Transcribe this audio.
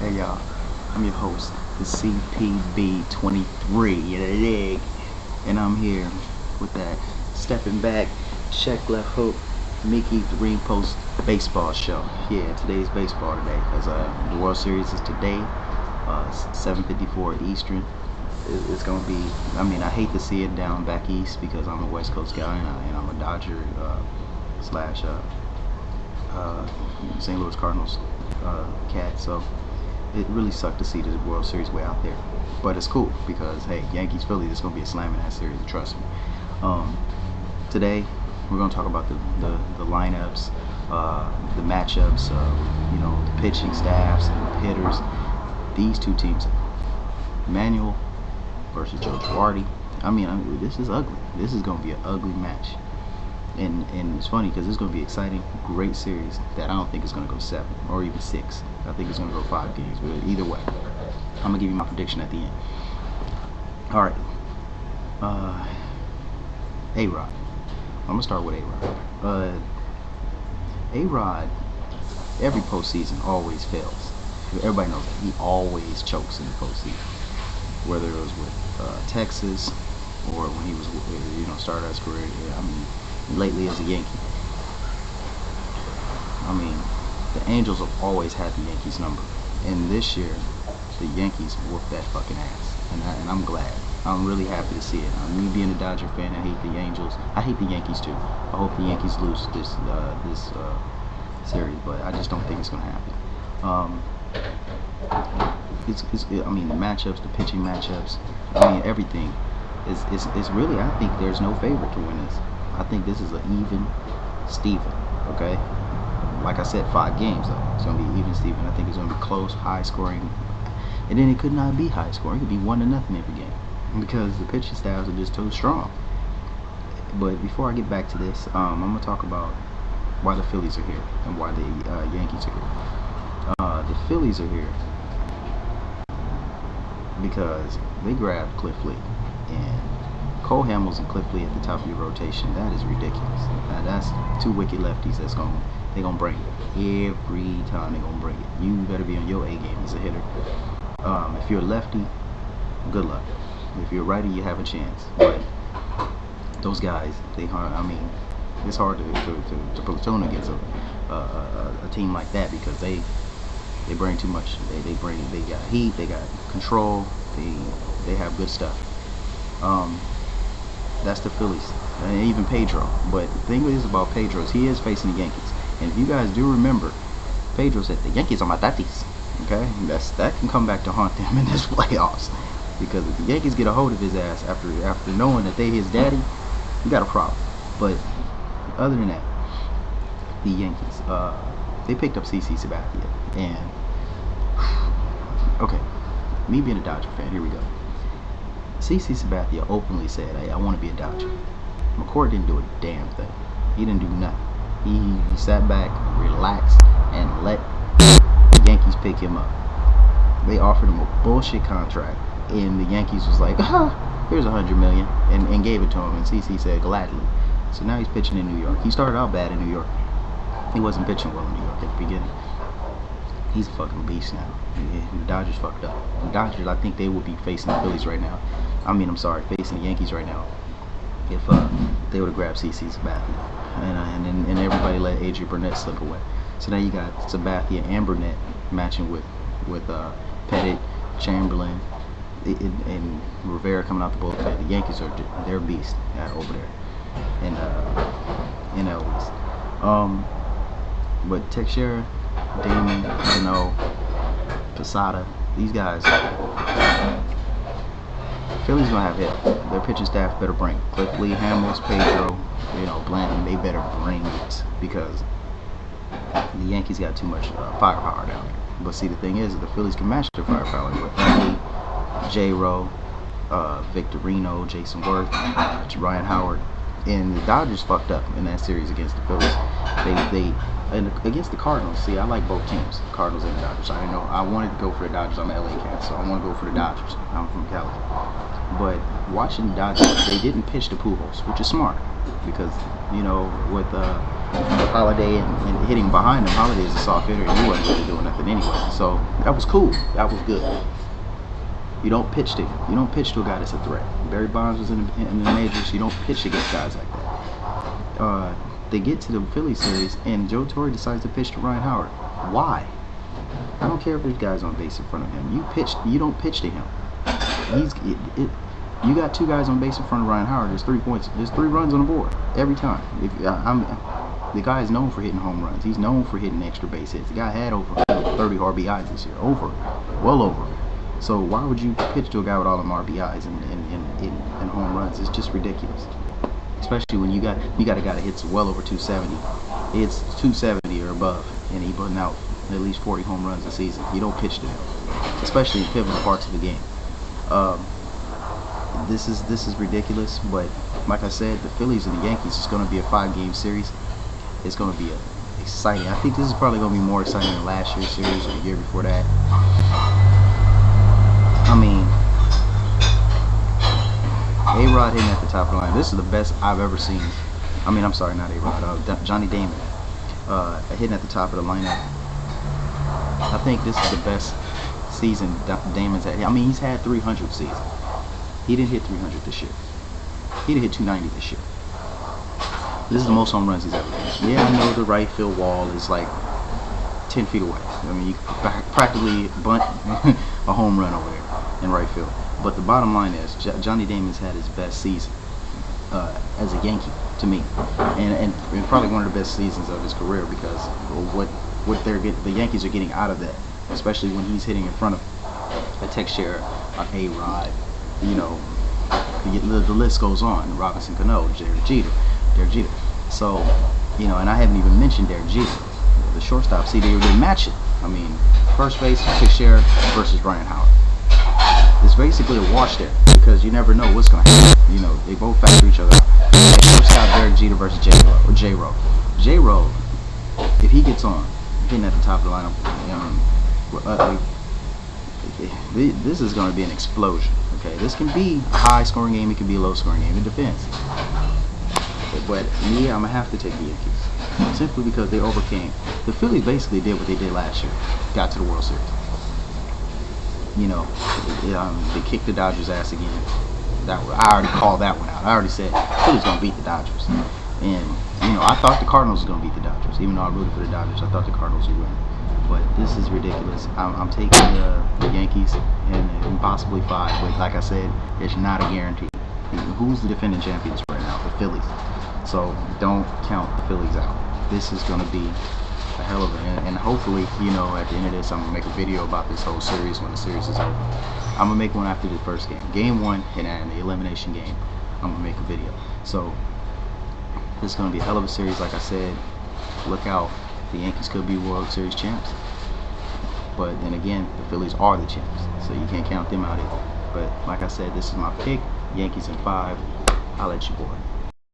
Hey y'all, I'm your host, the CPB23, you know, dig? And I'm here with that stepping back, check left hook, Mickey Green Post baseball show. Yeah, today's baseball today, because the World Series is today, 7:54 Eastern. It's gonna be. I mean, I hate to see it down back east because I'm a West Coast guy and I'm a Dodger slash St. Louis Cardinals cat. So it really sucked to see the World Series way out there. But it's cool because hey, Yankees Philly, this is gonna be a slamming ass series. Trust me. Today we're gonna talk about the lineups, the matchups, the pitching staffs and the hitters. These two teams, Manuel versus Joe Girardi. I mean, this is ugly. This is gonna be an ugly match. And it's funny because it's going to be exciting, great series that I don't think it's going to go 7 or even 6. I think it's going to go 5 games. But either way, I'm going to give you my prediction at the end. All right. A-Rod. I'm going to start with A-Rod. A-Rod, every postseason always fails. Everybody knows that. He always chokes in the postseason. Whether it was with Texas or when he was, started his career. I mean, lately as a Yankee. I mean, the Angels have always had the Yankees number, and this year the Yankees whooped that fucking ass, and I'm glad. I'm really happy to see it. Me being a Dodger fan, I hate the Angels. I hate the Yankees too. I hope the Yankees lose this series, but I just don't think it's gonna happen. I mean, the matchups, the pitching matchups. I mean, everything is really. I think there's no favorite to win this. I think this is an even Steven, okay? Like I said, 5 games though. It's gonna be even Steven. I think it's gonna be close, high scoring, and then it could not be high scoring. It could be 1-0 every game because the pitching staffs are just too strong. But before I get back to this, I'm gonna talk about why the Phillies are here and why the Yankees are here. The Phillies are here because they grabbed Cliff Lee and Cole Hamels and Cliff Lee at the top of your rotation. That is ridiculous. That's 2 wicked lefties they're gonna bring it. Every time they're gonna bring it. You better be on your A game as a hitter. If you're a lefty, good luck. If you're a righty, you have a chance. But those guys, I mean, it's hard to platoon against a team like that because they bring too much. They got heat, they got control, they have good stuff. That's the Phillies, and even Pedro. But the thing is about Pedro is he is facing the Yankees. And if you guys do remember, Pedro said the Yankees are my tatis. Okay, that can come back to haunt them in this playoffs. Because if the Yankees get a hold of his ass after knowing that they his daddy, you got a problem. But other than that, the Yankees, they picked up CC Sabathia, and okay, me being a Dodger fan, here we go. CC Sabathia openly said, hey, I want to be a Dodger. McCord didn't do a damn thing. He didn't do nothing. He sat back, relaxed, and let the Yankees pick him up. They offered him a bullshit contract, and the Yankees was like, here's $100 million, and gave it to him, and CC said gladly. So now he's pitching in New York. He started out bad in New York. He wasn't pitching well in New York at the beginning. He's a fucking beast now. The Dodgers fucked up. The Dodgers, I think they would be facing the Phillies right now. Facing the Yankees right now. If they would have grabbed CC Sabathia, and everybody let Adrian Burnett slip away. So now you got Sabathia and Burnett matching with Pettit, Chamberlain, and Rivera coming out the bullpen. The Yankees they're beasts over there, and in Elvis. But Teixeira, Damon, Posada, these guys, Philly's gonna have hit. Their pitching staff better bring it. Cliff Lee, Hamels, Pedro, Blanton, they better bring it because the Yankees got too much firepower down there. But see, the thing is, the Phillies can match their firepower with Henley, J-Rowe, Victorino, Jason Worth, Ryan Howard, and the Dodgers fucked up in that series against the Phillies. And against the Cardinals, see, I like both teams, Cardinals and the Dodgers. I wanted to go for the Dodgers. I'm an LA cat, so I want to go for the Dodgers. I'm from Cali. But watching the Dodgers, they didn't pitch to Pujols, which is smart. because with Holiday and hitting behind him, Holiday is a soft hitter and he wasn't really doing nothing anyway. So that was cool. That was good. You don't pitch to him. You don't pitch to a guy that's a threat. Barry Bonds was in the majors. You don't pitch against guys like that. They get to the Philly series and Joe Torre decides to pitch to Ryan Howard. Why? I don't care if there's guys on base in front of him. You don't pitch to him. You got 2 guys on base in front of Ryan Howard. There's 3 points. There's 3 runs on the board every time. The guy is known for hitting home runs. He's known for hitting extra base hits. The guy had over 30 RBIs this year. Well over. So why would you pitch to a guy with all them RBIs and home runs? It's just ridiculous. Especially when you got a guy that hits well over 270. It's 270 or above, and he putting out at least 40 home runs a season. You don't pitch to him, especially in pivotal parts of the game. This is ridiculous. But like I said, the Phillies and the Yankees is going to be a 5-game series. It's going to be exciting. I think this is probably going to be more exciting than last year's series or the year before that. I mean, A-Rod hitting at the top of the line. This is the best I've ever seen. I mean, I'm sorry, not A-Rod. Johnny Damon hitting at the top of the lineup. I think this is the best season Damon's had. I mean, he's had 300 seasons. He didn't hit 300 this year. He didn't hit 290 this year. This is the most home runs he's ever hit. Yeah, I know the right field wall is like 10 feet away. I mean, you could practically bunt a home run over there in right field. But the bottom line is, Johnny Damon's had his best season as a Yankee, to me, and probably one of the best seasons of his career, because the Yankees are getting out of that, especially when he's hitting in front of a Teixeira, an A-Rod, the list goes on. Robinson Cano, Derek Jeter. So, and I haven't even mentioned Derek Jeter. The shortstop, see, they match it. I mean, first base, Teixeira versus Ryan Howard. It's basically a wash there, because you never know what's going to happen. They both factor each other out. Like shortstop Derek Jeter versus J-Ro. J-Ro, if he gets on, hitting at the top of the lineup, this is going to be an explosion. Okay, this can be a high-scoring game. It can be a low-scoring game. It depends. But me, I'm going to have to take the Yankees, simply because they overcame. The Phillies basically did what they did last year. Got to the World Series. They kicked the Dodgers' ass again. I already called that one out. I already said Phillies going to beat the Dodgers. And, I thought the Cardinals was going to beat the Dodgers. Even though I rooted for the Dodgers, I thought the Cardinals would win. But this is ridiculous. I'm taking the Yankees and possibly 5. But like I said, it's not a guarantee. Who's the defending champions right now? The Phillies. So don't count the Phillies out. This is going to be a hell of a, and hopefully, at the end of this, I'm going to make a video about this whole series when the series is over. I'm going to make one after the first game. Game 1 and the elimination game, I'm going to make a video. So this is going to be a hell of a series. Like I said, look out. The Yankees could be World Series champs. But then again, the Phillies are the champs. So you can't count them out either. But like I said, this is my pick. Yankees in 5. I'll let you boy.